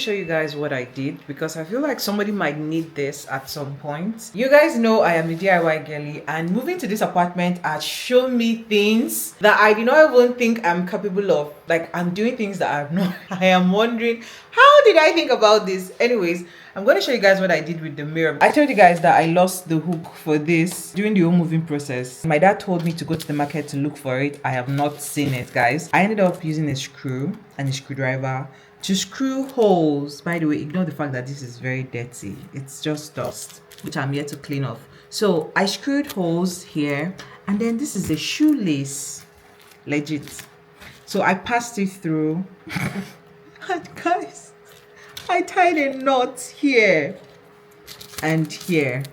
show you guys what I did because I feel like somebody might need this at some point. You guys know I am the DIY girly, and moving to this apartment has shown me things that I did not even think I'm capable of. Like, I'm doing things that I'm not. I am wondering, how did I think about this? Anyways, I'm going to show you guys what I did with the mirror. I told you guys that I lost the hook for this during the whole moving process. My dad told me to go to the market to look for it. I have not seen it, guys. I ended up using a screw and a screwdriver to screw holes. By the way, ignore the fact that this is very dirty. It's just dust, which I'm here to clean off. So I screwed holes here, and then this is a shoelace, legit. So I passed it through. And guys, I tied a knot here and here.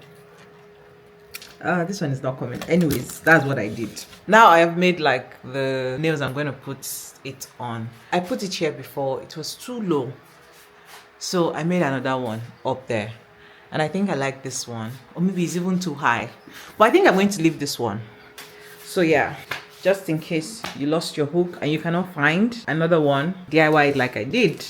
This one is not coming. Anyways, that's what I did. Now I have made like the nails I'm going to put it on. I put it here before. It was too low. So I made another one up there. And I think I like this one. Or maybe it's even too high. But I think I'm going to leave this one. So yeah, just in case you lost your hook and you cannot find another one, DIY it like I did.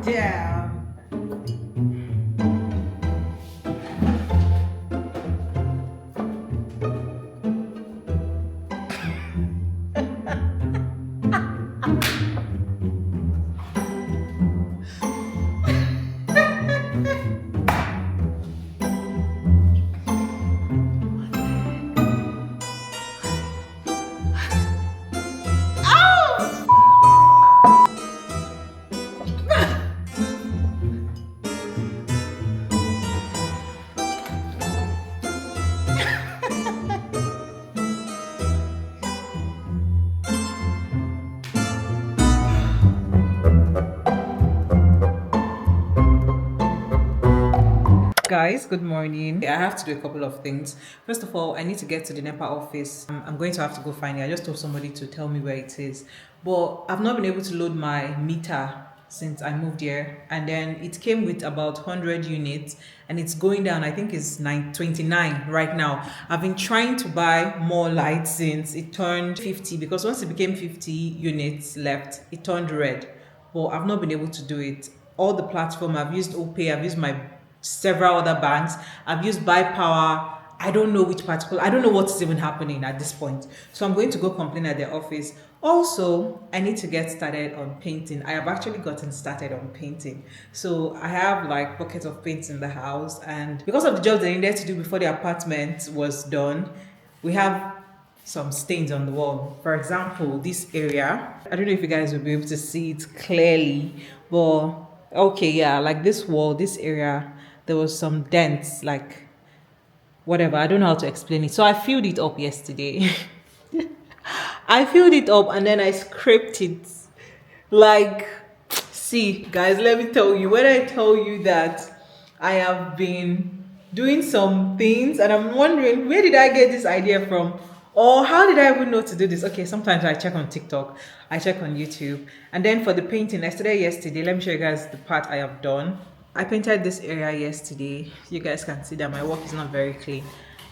Damn. Guys, good morning. I have to do a couple of things. First of all, I need to get to the NEPA office. I'm going to have to go find it. I just told somebody to tell me where it is, but I've not been able to load my meter since I moved here, and then it came with about 100 units and it's going down. I think it's 29 right now. I've been trying to buy more lights since it turned 50, because once it became 50 units left, it turned red, but I've not been able to do it. All the platform, I've used OPay, I've used my several other banks, I've used Buy Power. I don't know which particular, I don't know what's even happening at this point. So I'm going to go complain at their office. Also, I need to get started on painting. I have actually gotten started on painting. So I have like buckets of paint in the house, and because of the jobs I needed to do before the apartment was done, we have some stains on the wall. For example, this area, I don't know if you guys will be able to see it clearly, but okay, yeah, like this wall, this area, there was some dents, like whatever, I don't know how to explain it. So I filled it up yesterday. I filled it up and then I scraped it. Like, See, guys, let me tell you, when I tell you that I have been doing some things and I'm wondering where did I get this idea from? Or how did I even know to do this? Okay, sometimes I check on TikTok, I check on YouTube. And then for the painting, yesterday, let me show you guys the part I have done. I painted this area yesterday. You guys can see that my work is not very clean.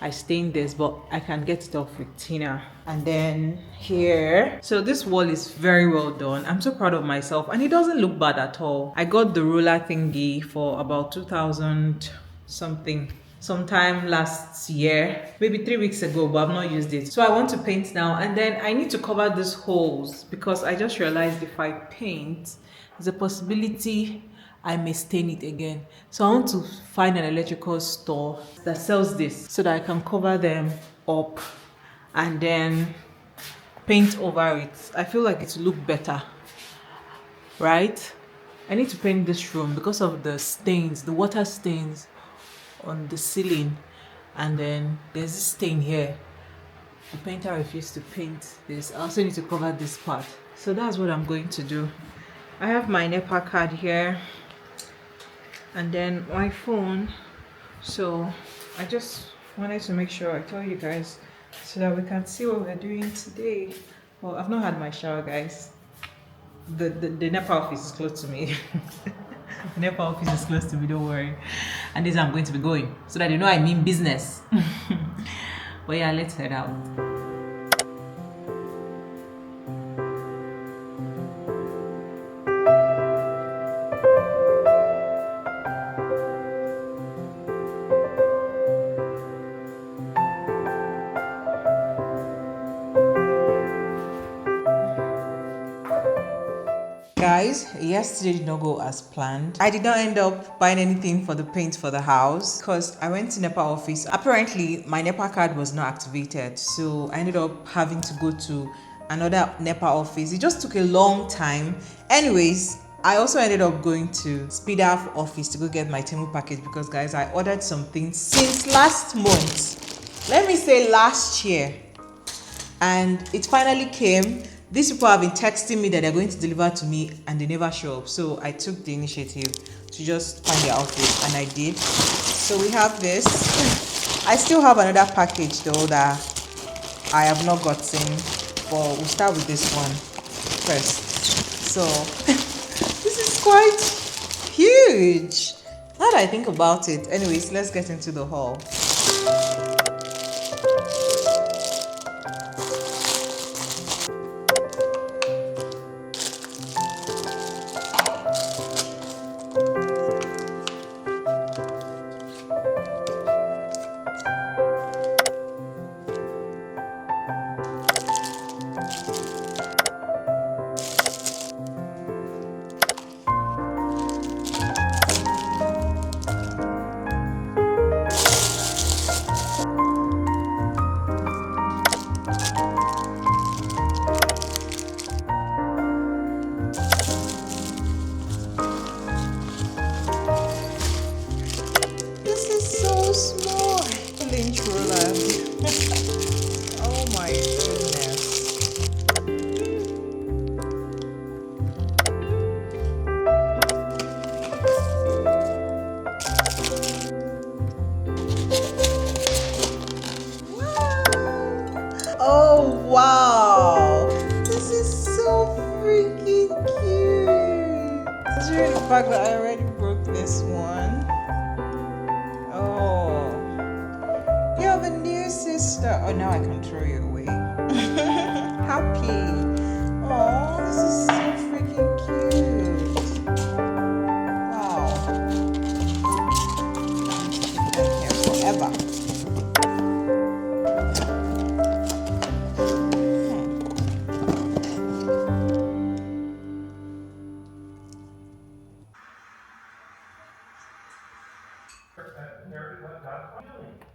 I stained this, but I can get it off with Tina. And then here, so this wall is very well done. I'm so proud of myself and it doesn't look bad at all. I got the roller thingy for about 2000 something sometime last year, maybe 3 weeks ago, but I've not used it. So I want to paint now, and then I need to cover these holes because I just realized if I paint, there's a possibility I may stain it again. So I want to find an electrical store that sells this so that I can cover them up and then paint over it. I feel like it will look better, right? I need to paint this room because of the stains, the water stains on the ceiling, and then there's this stain here. The painter refused to paint this. I also need to cover this part. So that's what I'm going to do. I have my NEPA card here and then my phone. So I just wanted to make sure I tell you guys so that we can see what we're doing today. Well, I've not had my shower, guys. The NEPA office is close to me. The NEPA office is close to me, don't worry. And this is I'm going to be going so that they know I mean business. But yeah, let's head out. Guys, yesterday did not go as planned. I did not end up buying anything for the paint for the house because I went to NEPA office. Apparently, my NEPA card was not activated, so I ended up having to go to another NEPA office. It just took a long time. Anyways, I also ended up going to Speed Half office to go get my Temu package because, guys, I ordered some things since last month. Let me say last year. And it finally came. These people have been texting me that they're going to deliver to me and they never show up. So I took the initiative to just find their outfit and I did. So we have this. I still have another package though that I have not gotten, but we'll start with this one first. So this is quite huge. Now that I think about it. Anyways, let's get into the haul. Oh my goodness. Oh wow. This is so freaking cute. Considering the fact that I already broke this one. Oh. You have a new sister. Oh, now I can throw you away. Happy. Oh, this is so freaking cute. Wow. I'm going to keep them here forever.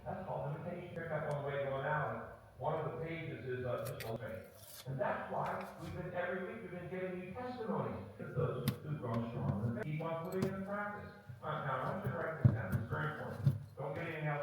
That's called limitation. Pick up on the way going out. One of the pages is just a way. And that's why every week we've been giving you testimonies. It's those who've grown strong. Keep on putting it in practice. Now, I want you to write this down. It's very important. Don't get anything else.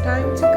time to